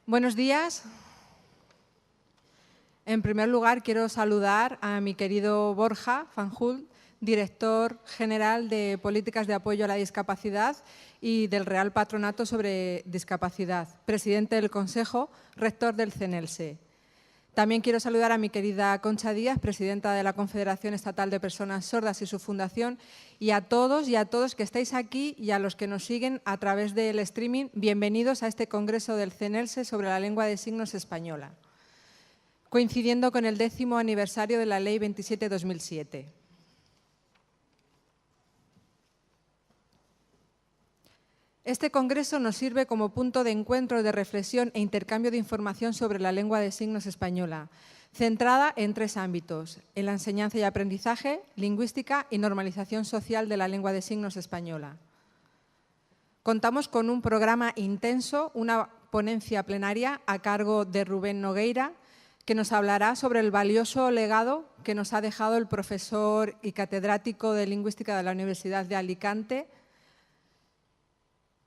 Buenos días. En primer lugar, quiero saludar a mi querido Borja Fanjul, director general de Políticas de Apoyo a la Discapacidad y del Real Patronato sobre Discapacidad, presidente del Consejo, rector del CNLSE. También quiero saludar a mi querida Concha Díaz, presidenta de la Confederación Estatal de Personas Sordas y su fundación, y a todos que estáis aquí y a los que nos siguen a través del streaming. Bienvenidos a este congreso del CNLSE sobre la lengua de signos española, coincidiendo con el 10º aniversario de la Ley 27/2007. Este congreso nos sirve como punto de encuentro, de reflexión e intercambio de información sobre la lengua de signos española, centrada en 3 ámbitos: en la enseñanza y aprendizaje, lingüística y normalización social de la lengua de signos española. Contamos con un programa intenso, una ponencia plenaria a cargo de Rubén Nogueira, que nos hablará sobre el valioso legado que nos ha dejado el profesor y catedrático de Lingüística de la Universidad de Alicante.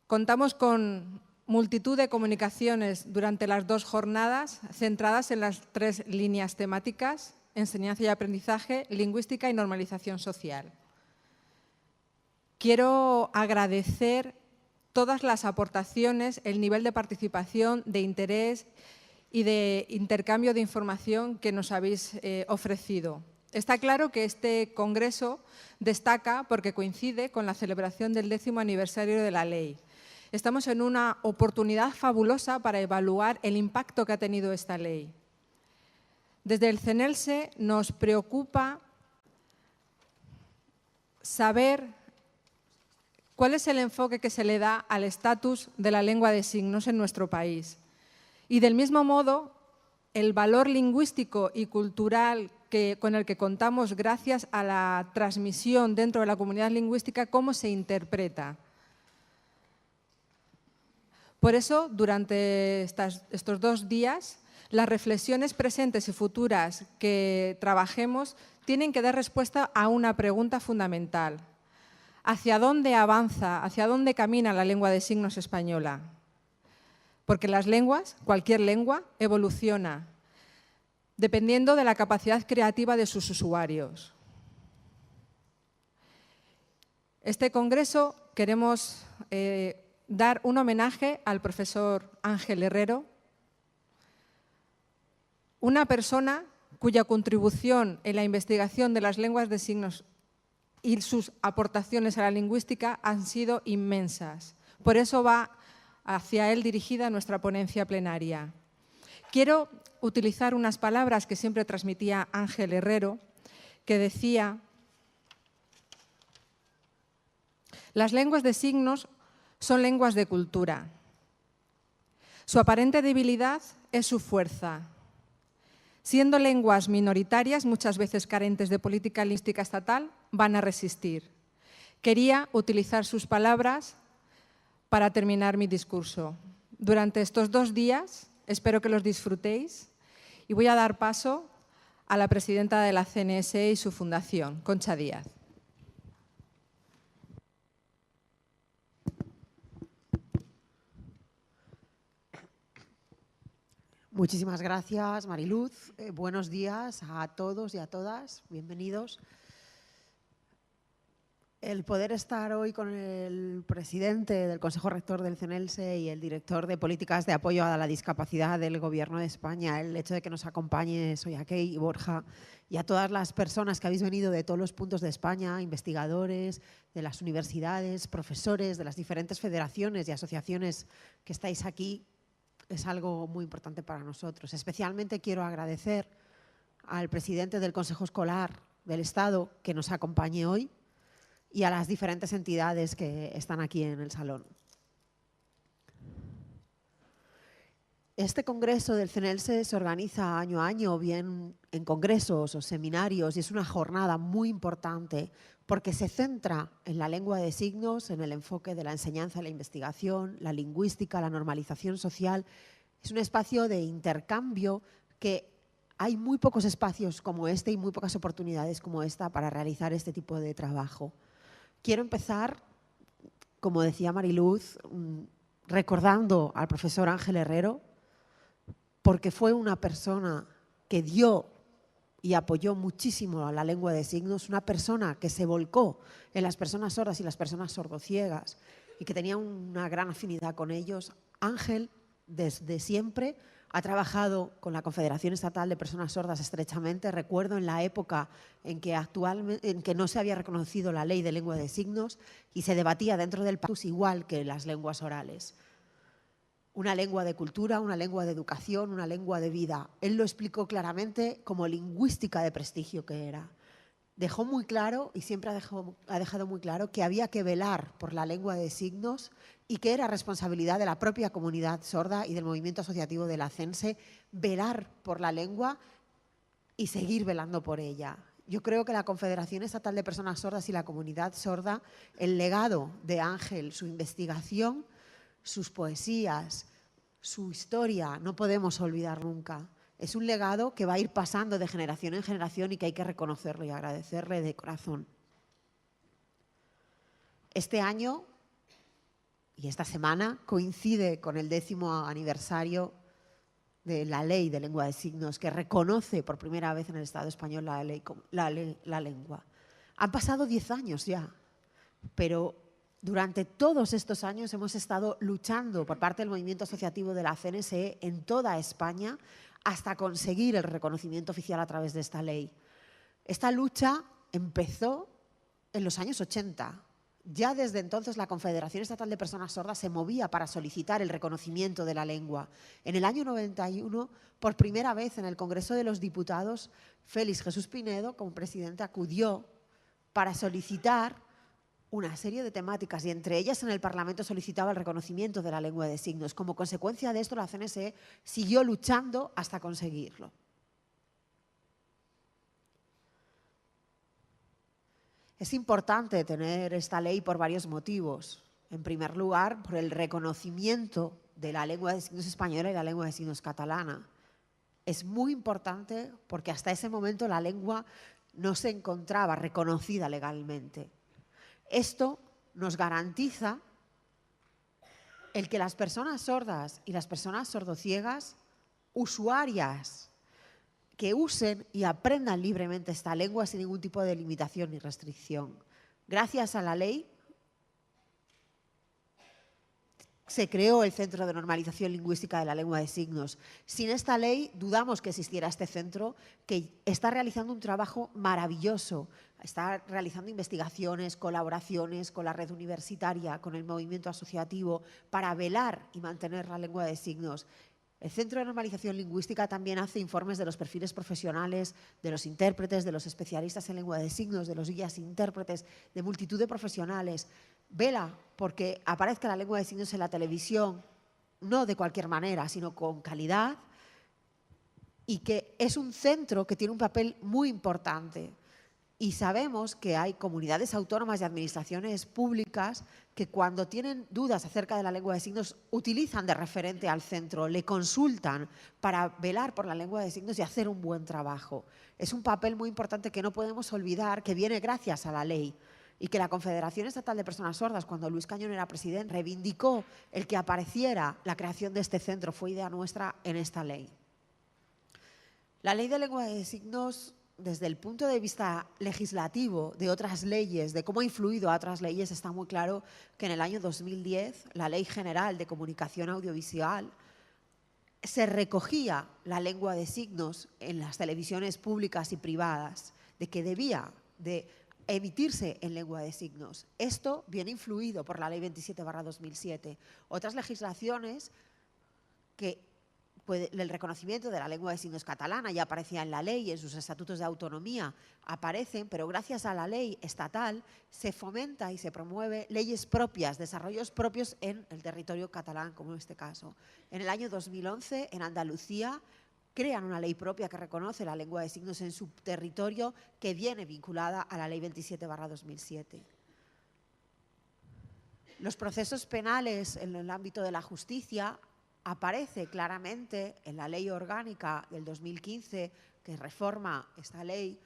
Contamos con multitud de comunicaciones durante las 2 jornadas, centradas en las 3 líneas temáticas: enseñanza y aprendizaje, lingüística y normalización social. Quiero agradecer todas las aportaciones, el nivel de participación, de interés y de intercambio de información que nos habéis ofrecido. Está claro que este congreso destaca porque coincide con la celebración del 10º aniversario de la ley. Estamos en una oportunidad fabulosa para evaluar el impacto que ha tenido esta ley. Desde el CNLSE nos preocupa saber cuál es el enfoque que se le da al estatus de la lengua de signos en nuestro país. Y del mismo modo, el valor lingüístico y cultural con el que contamos gracias a la transmisión dentro de la comunidad lingüística, cómo se interpreta. Por eso, durante estos 2 días, las reflexiones presentes y futuras que trabajemos tienen que dar respuesta a una pregunta fundamental: ¿hacia dónde avanza, hacia dónde camina la lengua de signos española? Porque las lenguas, cualquier lengua, evoluciona dependiendo de la capacidad creativa de sus usuarios. Este congreso queremos dar un homenaje al profesor Ángel Herrero, una persona cuya contribución en la investigación de las lenguas de signos y sus aportaciones a la lingüística han sido inmensas. Por eso va hacia él dirigida nuestra ponencia plenaria. Quiero utilizar unas palabras que siempre transmitía Ángel Herrero, que decía: las lenguas de signos son lenguas de cultura. Su aparente debilidad es su fuerza. Siendo lenguas minoritarias, muchas veces carentes de política lingüística estatal, van a resistir. Quería utilizar sus palabras para terminar mi discurso. Durante estos 2 días, espero que los disfrutéis, y voy a dar paso a la presidenta de la CNSE y su fundación, Concha Díaz. Muchísimas gracias, Mariluz. Buenos días a todos y a todas. Bienvenidos. El poder estar hoy con el presidente del Consejo Rector del CNLSE y el director de Políticas de Apoyo a la Discapacidad del Gobierno de España, el hecho de que nos acompañe Soyakei y Borja, y a todas las personas que habéis venido de todos los puntos de España, investigadores, de las universidades, profesores, de las diferentes federaciones y asociaciones que estáis aquí, es algo muy importante para nosotros. Especialmente quiero agradecer al presidente del Consejo Escolar del Estado que nos acompañe hoy y a las diferentes entidades que están aquí en el salón. Este congreso del CNLSE se organiza año a año, bien en congresos o seminarios, y es una jornada muy importante porque se centra en la lengua de signos, en el enfoque de la enseñanza, la investigación, la lingüística, la normalización social. Es un espacio de intercambio que hay muy pocos espacios como este y muy pocas oportunidades como esta para realizar este tipo de trabajo. Quiero empezar, como decía Mariluz, recordando al profesor Ángel Herrero, porque fue una persona que dio y apoyó muchísimo a la lengua de signos, una persona que se volcó en las personas sordas y las personas sordociegas y que tenía una gran afinidad con ellos. Ángel, desde siempre, ha trabajado con la Confederación Estatal de Personas Sordas estrechamente. Recuerdo en la época en que no se había reconocido la ley de lengua de signos y se debatía dentro del país igual que las lenguas orales. Una lengua de cultura, una lengua de educación, una lengua de vida. Él lo explicó claramente como lingüística de prestigio que era. Dejó muy claro, y siempre ha dejado muy claro, que había que velar por la lengua de signos y que era responsabilidad de la propia comunidad sorda y del movimiento asociativo de la CENSE velar por la lengua y seguir velando por ella. Yo creo que la Confederación Estatal de Personas Sordas y la comunidad sorda, el legado de Ángel, su investigación, sus poesías, su historia, no podemos olvidar nunca. Es un legado que va a ir pasando de generación en generación y que hay que reconocerlo y agradecerle de corazón. Este año y esta semana coincide con el 10º aniversario de la Ley de Lengua de Signos, que reconoce por primera vez en el Estado español la lengua. Han pasado 10 años ya, pero durante todos estos años hemos estado luchando por parte del movimiento asociativo de la CNSE en toda España hasta conseguir el reconocimiento oficial a través de esta ley. Esta lucha empezó en los años 80. Ya desde entonces la Confederación Estatal de Personas Sordas se movía para solicitar el reconocimiento de la lengua. En el año 91, por primera vez en el Congreso de los Diputados, Félix Jesús Pinedo, como presidente, acudió para solicitar una serie de temáticas y entre ellas en el Parlamento solicitaba el reconocimiento de la lengua de signos. Como consecuencia de esto, la CNSE siguió luchando hasta conseguirlo. Es importante tener esta ley por varios motivos. En primer lugar, por el reconocimiento de la lengua de signos española y la lengua de signos catalana. Es muy importante porque hasta ese momento la lengua no se encontraba reconocida legalmente. Esto nos garantiza el que las personas sordas y las personas sordociegas, usuarias, que usen y aprendan libremente esta lengua sin ningún tipo de limitación ni restricción. Gracias a la ley se creó el Centro de Normalización Lingüística de la Lengua de Signos. Sin esta ley dudamos que existiera este centro, que está realizando un trabajo maravilloso. Está realizando investigaciones, colaboraciones con la red universitaria, con el movimiento asociativo, para velar y mantener la lengua de signos. El Centro de Normalización Lingüística también hace informes de los perfiles profesionales, de los intérpretes, de los especialistas en lengua de signos, de los guías intérpretes, de multitud de profesionales. Vela porque aparezca la lengua de signos en la televisión, no de cualquier manera, sino con calidad, y que es un centro que tiene un papel muy importante. Y sabemos que hay comunidades autónomas y administraciones públicas que cuando tienen dudas acerca de la lengua de signos utilizan de referente al centro, le consultan para velar por la lengua de signos y hacer un buen trabajo. Es un papel muy importante que no podemos olvidar, que viene gracias a la ley y que la Confederación Estatal de Personas Sordas, cuando Luis Cañón era presidente, reivindicó el que apareciera la creación de este centro, fue idea nuestra en esta ley. La ley de lengua de signos, desde el punto de vista legislativo de otras leyes, de cómo ha influido a otras leyes, está muy claro que en el año 2010 la Ley General de Comunicación Audiovisual se recogía la lengua de signos en las televisiones públicas y privadas, de que debía de emitirse en lengua de signos. Esto viene influido por la Ley 27/2007. Otras legislaciones que el reconocimiento de la lengua de signos catalana ya aparecía en la ley y en sus estatutos de autonomía aparecen, pero gracias a la ley estatal se fomenta y se promueve leyes propias, desarrollos propios en el territorio catalán, como en este caso. En el año 2011, en Andalucía, crean una ley propia que reconoce la lengua de signos en su territorio, que viene vinculada a la ley 27/2007. Los procesos penales en el ámbito de la justicia aparece claramente en la ley orgánica del 2015 que reforma esta ley,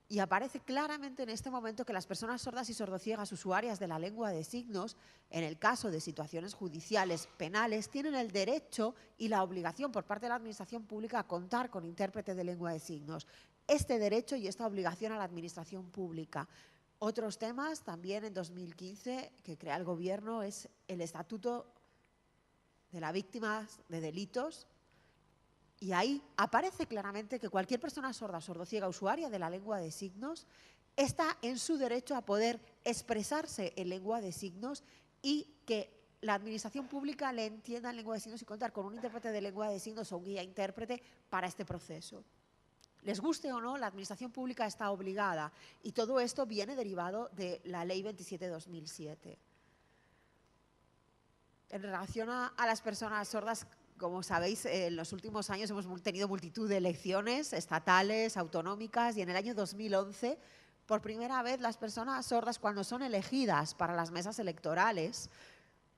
Y aparece claramente en este momento que las personas sordas y sordociegas usuarias de la lengua de signos, en el caso de situaciones judiciales penales, tienen el derecho y la obligación por parte de la administración pública a contar con intérprete de lengua de signos. Este derecho y esta obligación a la administración pública. Otros temas también en 2015 que crea el Gobierno es el Estatuto de las Víctimas de Delitos. Y ahí aparece claramente que cualquier persona sorda, sordociega, usuaria de la lengua de signos, está en su derecho a poder expresarse en lengua de signos y que la administración pública le entienda en lengua de signos y contar con un intérprete de lengua de signos o un guía intérprete para este proceso. Les guste o no, la administración pública está obligada y todo esto viene derivado de la Ley 27/2007. En relación a las personas sordas, como sabéis, en los últimos años hemos tenido multitud de elecciones estatales, autonómicas, y en el año 2011, por primera vez, las personas sordas, cuando son elegidas para las mesas electorales,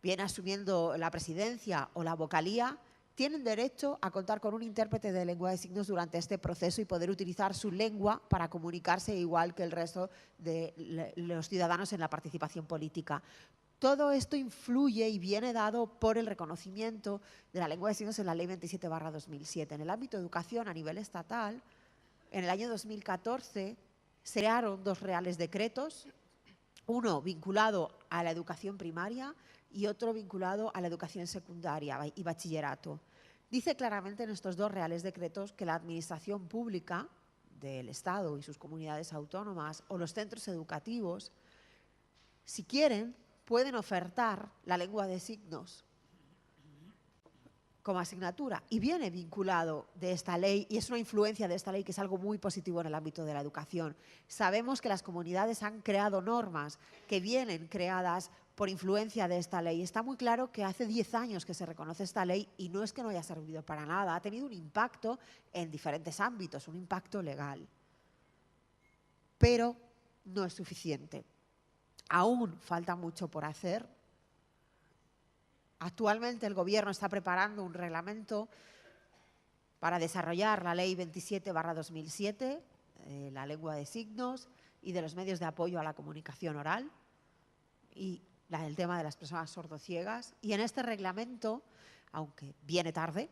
bien asumiendo la presidencia o la vocalía, tienen derecho a contar con un intérprete de lengua de signos durante este proceso y poder utilizar su lengua para comunicarse igual que el resto de los ciudadanos en la participación política. Todo esto influye y viene dado por el reconocimiento de la lengua de signos en la Ley 27/2007. En el ámbito de educación a nivel estatal, en el año 2014 se crearon 2 reales decretos, uno vinculado a la educación primaria y otro vinculado a la educación secundaria y bachillerato. Dice claramente en estos 2 reales decretos que la administración pública del Estado y sus comunidades autónomas o los centros educativos, si quieren, pueden ofertar la lengua de signos como asignatura y viene vinculado de esta ley y es una influencia de esta ley que es algo muy positivo en el ámbito de la educación. Sabemos que las comunidades han creado normas que vienen creadas por influencia de esta ley. Está muy claro que hace 10 años que se reconoce esta ley y no es que no haya servido para nada, ha tenido un impacto en diferentes ámbitos, un impacto legal. Pero no es suficiente. Aún falta mucho por hacer. Actualmente el Gobierno está preparando un reglamento para desarrollar la Ley 27/2007, la lengua de signos y de los medios de apoyo a la comunicación oral y el tema de las personas sordociegas. Y en este reglamento, aunque viene tarde,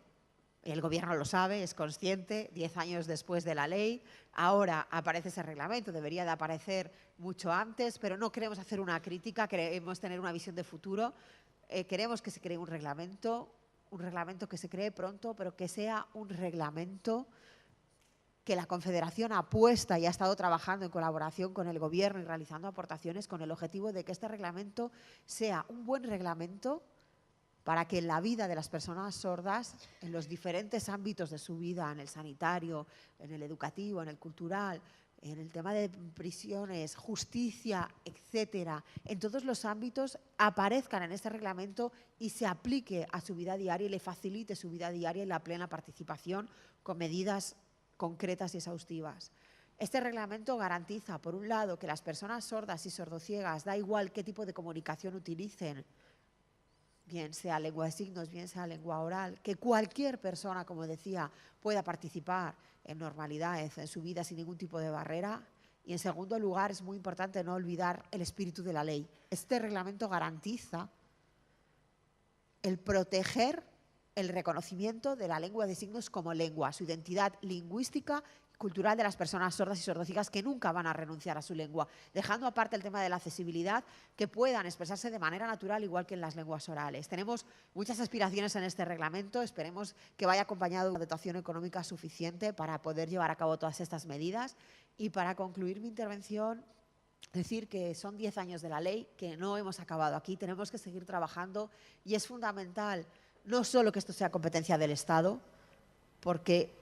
el Gobierno lo sabe, es consciente, 10 años después de la ley, ahora aparece ese reglamento, debería de aparecer mucho antes, pero no queremos hacer una crítica, queremos tener una visión de futuro, queremos que se cree un reglamento que se cree pronto, pero que sea un reglamento que la Confederación apuesta y ha estado trabajando en colaboración con el Gobierno y realizando aportaciones con el objetivo de que este reglamento sea un buen reglamento para que en la vida de las personas sordas, en los diferentes ámbitos de su vida, en el sanitario, en el educativo, en el cultural, en el tema de prisiones, justicia, etcétera, en todos los ámbitos aparezcan en este reglamento y se aplique a su vida diaria y le facilite su vida diaria y la plena participación con medidas concretas y exhaustivas. Este reglamento garantiza, por un lado, que las personas sordas y sordociegas, da igual qué tipo de comunicación utilicen, bien sea lengua de signos, bien sea lengua oral, que cualquier persona, como decía, pueda participar en normalidad en su vida sin ningún tipo de barrera. Y en segundo lugar, es muy importante no olvidar el espíritu de la ley. Este reglamento garantiza el proteger el reconocimiento de la lengua de signos como lengua, su identidad lingüística y cultural de las personas sordas y sordociegas que nunca van a renunciar a su lengua, dejando aparte el tema de la accesibilidad, que puedan expresarse de manera natural igual que en las lenguas orales. Tenemos muchas aspiraciones en este reglamento, esperemos que vaya acompañado de una dotación económica suficiente para poder llevar a cabo todas estas medidas. Y para concluir mi intervención, decir que son 10 años de la ley, que no hemos acabado aquí, tenemos que seguir trabajando y es fundamental no solo que esto sea competencia del Estado, porque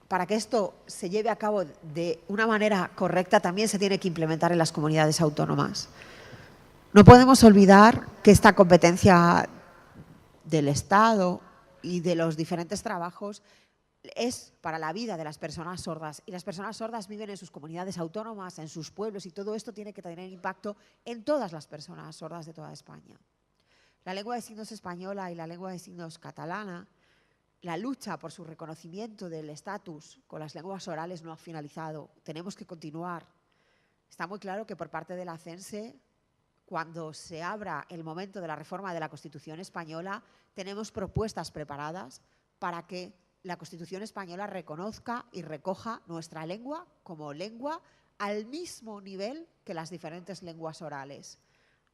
para que esto se lleve a cabo de una manera correcta también se tiene que implementar en las comunidades autónomas. No podemos olvidar que esta competencia del Estado y de los diferentes trabajos es para la vida de las personas sordas y las personas sordas viven en sus comunidades autónomas, en sus pueblos y todo esto tiene que tener impacto en todas las personas sordas de toda España. La lengua de signos española y la lengua de signos catalana, la lucha por su reconocimiento del estatus con las lenguas orales no ha finalizado. Tenemos que continuar Está muy claro que por parte de la CENSE, cuando se abra el momento de la reforma de la Constitución española, tenemos propuestas preparadas para que la Constitución española reconozca y recoja nuestra lengua como lengua al mismo nivel que las diferentes lenguas orales.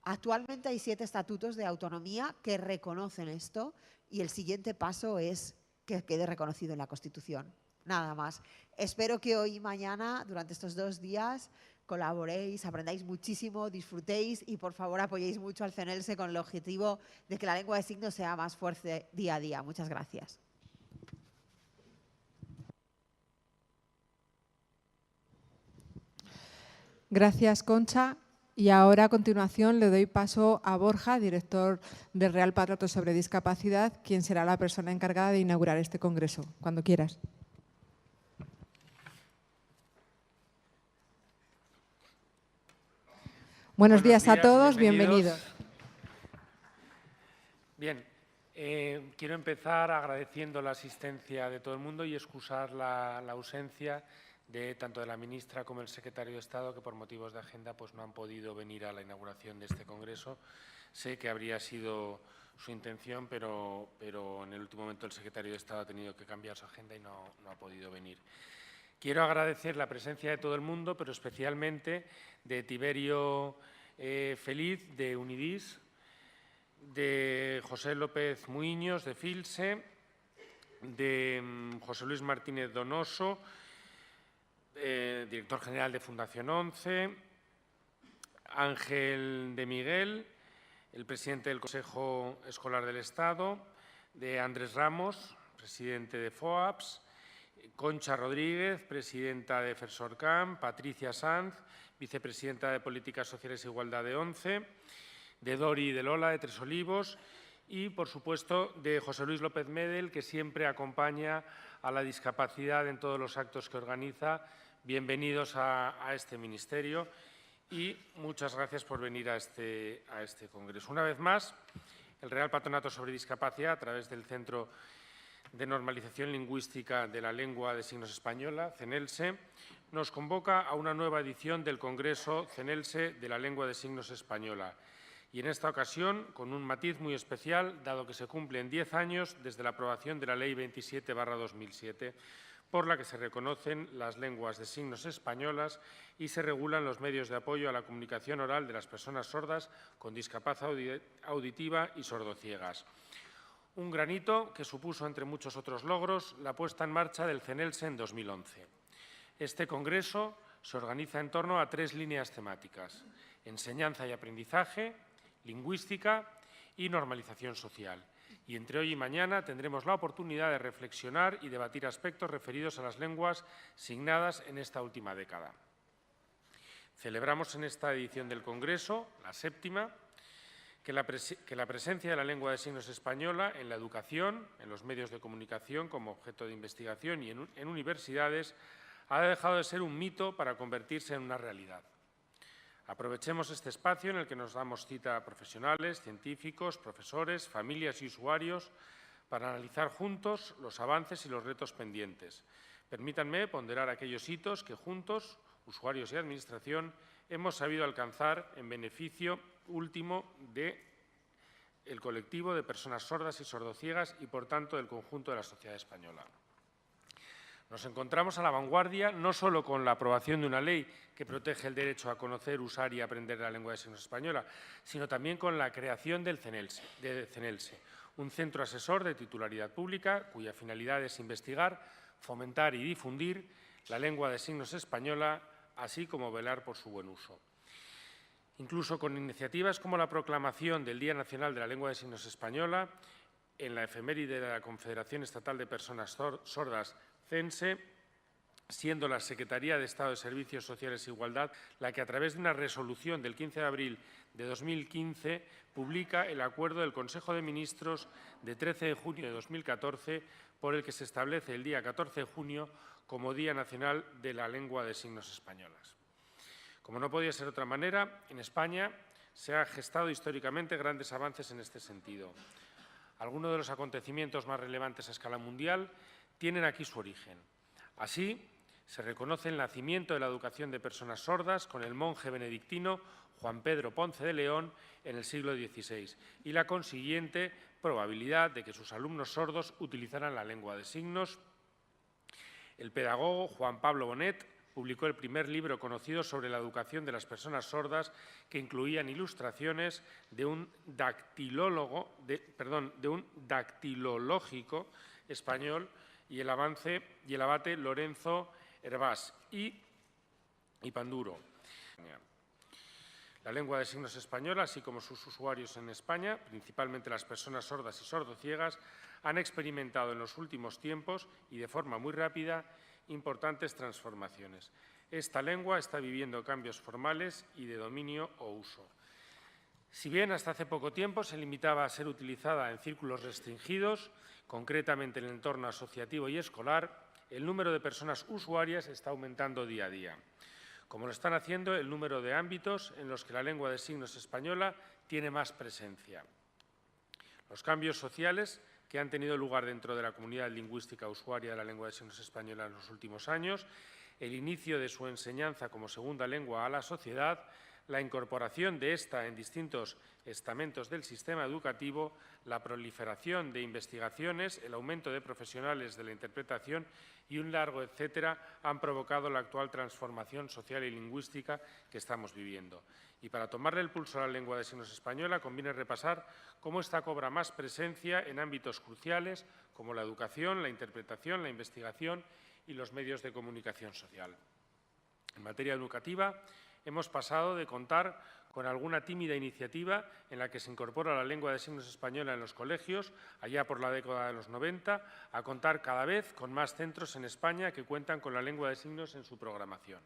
Actualmente hay 7 estatutos de autonomía que reconocen esto y el siguiente paso es que quede reconocido en la Constitución. Nada más. Espero que hoy y mañana, durante estos 2 días, colaboréis, aprendáis muchísimo, disfrutéis y por favor apoyéis mucho al CNELSE con el objetivo de que la lengua de signos sea más fuerte día a día. Muchas gracias. Gracias, Concha. Y ahora, a continuación, le doy paso a Borja, director del Real Patronato sobre Discapacidad, quien será la persona encargada de inaugurar este congreso. Cuando quieras. Buenos días a todos, bienvenidos. Bien, quiero empezar agradeciendo la asistencia de todo el mundo y excusar la ausencia de tanto de la ministra como el secretario de Estado, que por motivos de agenda pues, no han podido venir a la inauguración de este congreso. Sé que habría sido su intención, pero en el último momento el secretario de Estado ha tenido que cambiar su agenda y no ha podido venir. Quiero agradecer la presencia de todo el mundo, pero especialmente de Tiberio Feliz, de Unidis, de José López Muiños, de Filse, de José Luis Martínez Donoso, director general de Fundación 11, Ángel de Miguel, el presidente del Consejo Escolar del Estado, de Andrés Ramos, presidente de FOAPS, Concha Rodríguez, presidenta de FERSORCAM, Patricia Sanz, vicepresidenta de Políticas Sociales e Igualdad de 11, de Dori de Lola, de Tres Olivos, y, por supuesto, de José Luis López Medel, que siempre acompaña a la discapacidad en todos los actos que organiza. Bienvenidos a este ministerio y muchas gracias por venir a este congreso. Una vez más, el Real Patronato sobre Discapacidad, a través del Centro de Normalización Lingüística de la Lengua de Signos Española, CENELSE, nos convoca a una nueva edición del Congreso CENELSE de la Lengua de Signos Española. Y en esta ocasión, con un matiz muy especial, dado que se cumplen 10 años desde la aprobación de la Ley 27/2007, por la que se reconocen las lenguas de signos españolas y se regulan los medios de apoyo a la comunicación oral de las personas sordas con discapacidad auditiva y sordociegas. Un gran hito que supuso, entre muchos otros logros, la puesta en marcha del CENELSE en 2011. Este congreso se organiza en torno a 3 líneas temáticas: enseñanza y aprendizaje, lingüística y normalización social. Y entre hoy y mañana tendremos la oportunidad de reflexionar y debatir aspectos referidos a las lenguas signadas en esta última década. Celebramos en esta edición del Congreso, la 7ª, que la presencia de la lengua de signos española en la educación, en los medios de comunicación como objeto de investigación y en universidades ha dejado de ser un mito para convertirse en una realidad. Aprovechemos este espacio en el que nos damos cita a profesionales, científicos, profesores, familias y usuarios para analizar juntos los avances y los retos pendientes. Permítanme ponderar aquellos hitos que juntos, usuarios y Administración, hemos sabido alcanzar en beneficio último del colectivo de personas sordas y sordociegas y, por tanto, del conjunto de la sociedad española. Nos encontramos a la vanguardia no solo con la aprobación de una ley que protege el derecho a conocer, usar y aprender la lengua de signos española, sino también con la creación del CENELSE, un centro asesor de titularidad pública cuya finalidad es investigar, fomentar y difundir la lengua de signos española, así como velar por su buen uso. Incluso con iniciativas como la proclamación del Día Nacional de la Lengua de Signos Española, en la efeméride de la Confederación Estatal de Personas Sordas, CENSE, siendo la Secretaría de Estado de Servicios Sociales e Igualdad la que, a través de una resolución del 15 de abril de 2015, publica el acuerdo del Consejo de Ministros de 13 de junio de 2014, por el que se establece el día 14 de junio como Día Nacional de la Lengua de Signos Españolas. Como no podía ser de otra manera, en España se han gestado históricamente grandes avances en este sentido. Algunos de los acontecimientos más relevantes a escala mundial tienen aquí su origen. Así, Se reconoce el nacimiento de la educación de personas sordas con el monje benedictino Juan Pedro Ponce de León en el siglo XVI y la consiguiente probabilidad de que sus alumnos sordos utilizaran la lengua de signos. El pedagogo Juan Pablo Bonet publicó el primer libro conocido sobre la educación de las personas sordas, que incluían ilustraciones de un dactilológico español y el abate Lorenzo Hervás y Panduro. La lengua de signos española, así como sus usuarios en España, principalmente las personas sordas y sordociegas, han experimentado en los últimos tiempos y de forma muy rápida importantes transformaciones. Esta lengua está viviendo cambios formales y de dominio o uso. Si bien hasta hace poco tiempo se limitaba a ser utilizada en círculos restringidos, concretamente en el entorno asociativo y escolar, el número de personas usuarias está aumentando día a día, como lo están haciendo el número de ámbitos en los que la lengua de signos española tiene más presencia. Los cambios sociales que han tenido lugar dentro de la comunidad lingüística usuaria de la lengua de signos española en los últimos años, el inicio de su enseñanza como segunda lengua a la sociedad, la incorporación de esta en distintos estamentos del sistema educativo, la proliferación de investigaciones, el aumento de profesionales de la interpretación y un largo etcétera han provocado la actual transformación social y lingüística que estamos viviendo. Y para tomarle el pulso a la lengua de signos española conviene repasar cómo esta cobra más presencia en ámbitos cruciales como la educación, la interpretación, la investigación y los medios de comunicación social. En materia educativa, hemos pasado de contar con alguna tímida iniciativa en la que se incorpora la lengua de signos española en los colegios, allá por la década de los 90, a contar cada vez con más centros en España que cuentan con la lengua de signos en su programación.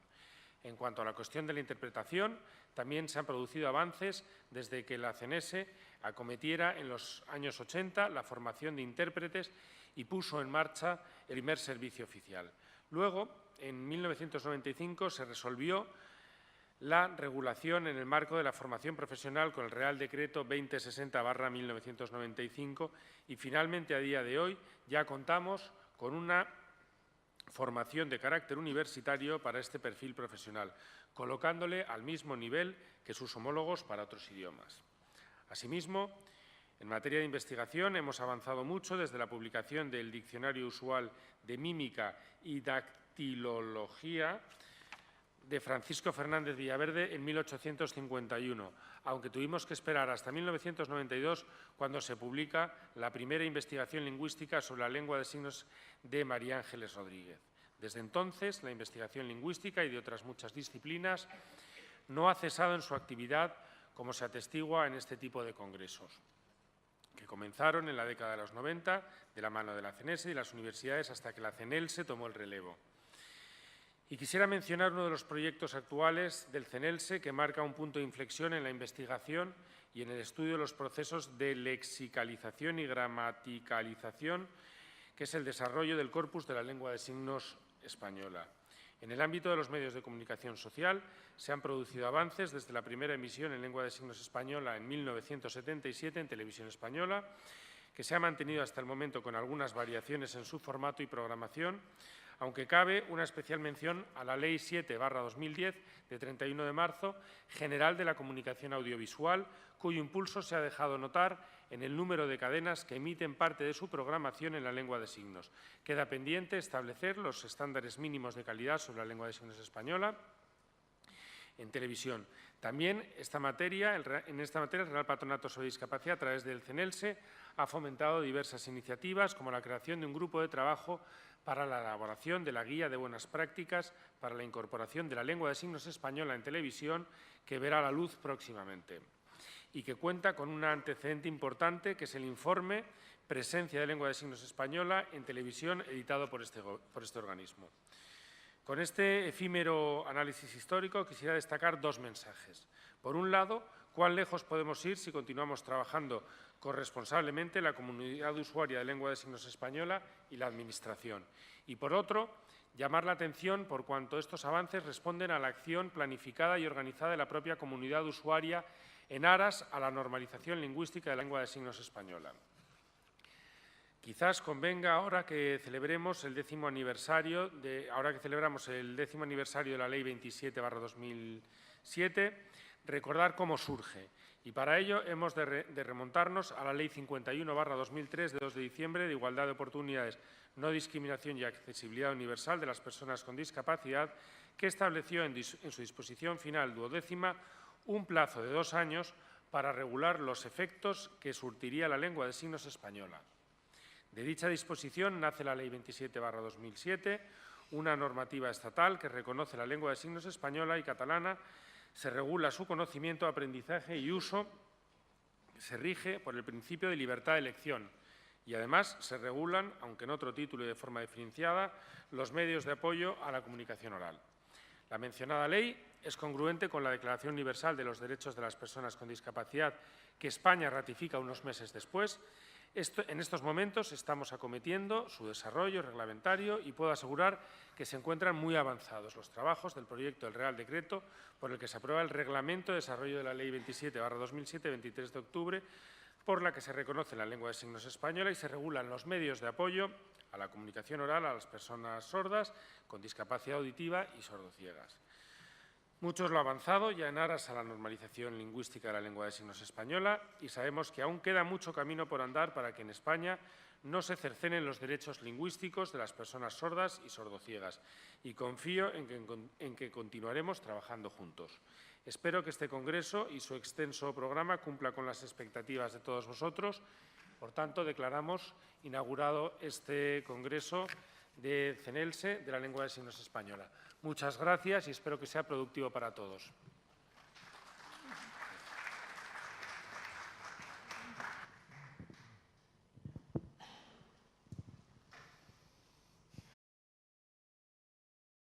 En cuanto a la cuestión de la interpretación, también se han producido avances desde que la CNS acometiera en los años 80 la formación de intérpretes y puso en marcha el primer servicio oficial. Luego, en 1995, se resolvió la regulación en el marco de la formación profesional con el Real Decreto 2060/1995 y finalmente a día de hoy ya contamos con una formación de carácter universitario para este perfil profesional, colocándole al mismo nivel que sus homólogos para otros idiomas. Asimismo, en materia de investigación hemos avanzado mucho desde la publicación del Diccionario Usual de Mímica y Dactilología de Francisco Fernández Villaverde en 1851, aunque tuvimos que esperar hasta 1992 cuando se publica la primera investigación lingüística sobre la lengua de signos de María Ángeles Rodríguez. Desde entonces, la investigación lingüística y de otras muchas disciplinas no ha cesado en su actividad, como se atestigua en este tipo de congresos, que comenzaron en la década de los 90 de la mano de la CNELSE y las universidades hasta que la CNELSE tomó el relevo. Y quisiera mencionar uno de los proyectos actuales del CNELSE que marca un punto de inflexión en la investigación y en el estudio de los procesos de lexicalización y gramaticalización, que es el desarrollo del corpus de la lengua de signos española. En el ámbito de los medios de comunicación social se han producido avances desde la primera emisión en lengua de signos española en 1977 en Televisión Española, que se ha mantenido hasta el momento con algunas variaciones en su formato y programación, aunque cabe una especial mención a la Ley 7/2010 de 31 de marzo General de la Comunicación Audiovisual, cuyo impulso se ha dejado notar en el número de cadenas que emiten parte de su programación en la lengua de signos. Queda pendiente establecer los estándares mínimos de calidad sobre la lengua de signos española en televisión. También en esta materia el Real Patronato sobre Discapacidad, a través del CNELSE, ha fomentado diversas iniciativas, como la creación de un grupo de trabajo para la elaboración de la Guía de Buenas Prácticas para la incorporación de la lengua de signos española en televisión, que verá la luz próximamente, y que cuenta con un antecedente importante, que es el informe Presencia de lengua de signos española en televisión, editado por este organismo. Con este efímero análisis histórico quisiera destacar dos mensajes. Por un lado, cuán lejos podemos ir si continuamos trabajando corresponsablemente la comunidad usuaria de lengua de signos española y la Administración. Y por otro, llamar la atención por cuanto estos avances responden a la acción planificada y organizada de la propia comunidad usuaria en aras a la normalización lingüística de la lengua de signos española. Quizás convenga, ahora que celebramos el 10º aniversario de la Ley 27/2007, recordar cómo surge. Y para ello hemos de remontarnos a la Ley 51/2003 de 2 de diciembre de Igualdad de Oportunidades, No Discriminación y Accesibilidad Universal de las Personas con Discapacidad, que estableció en su disposición final 12ª un plazo de 2 años para regular los efectos que surtiría la lengua de signos española. De dicha disposición nace la Ley 27/2007, una normativa estatal que reconoce la lengua de signos española y catalana. Se regula su conocimiento, aprendizaje y uso, se rige por el principio de libertad de elección y, además, se regulan, aunque en otro título y de forma diferenciada, los medios de apoyo a la comunicación oral. La mencionada ley es congruente con la Declaración Universal de los Derechos de las Personas con Discapacidad, que España ratifica unos meses después. En estos momentos estamos acometiendo su desarrollo reglamentario y puedo asegurar que se encuentran muy avanzados los trabajos del proyecto del Real Decreto por el que se aprueba el Reglamento de Desarrollo de la Ley 27/2007, 23 de octubre, por la que se reconoce la lengua de signos española y se regulan los medios de apoyo a la comunicación oral a las personas sordas, con discapacidad auditiva y sordociegas. Mucho es lo avanzado ya en aras a la normalización lingüística de la lengua de signos española y sabemos que aún queda mucho camino por andar para que en España no se cercenen los derechos lingüísticos de las personas sordas y sordociegas, y confío en que continuaremos trabajando juntos. Espero que este Congreso y su extenso programa cumpla con las expectativas de todos vosotros. Por tanto, declaramos inaugurado este Congreso de CENELSE de la lengua de signos española. Muchas gracias y espero que sea productivo para todos.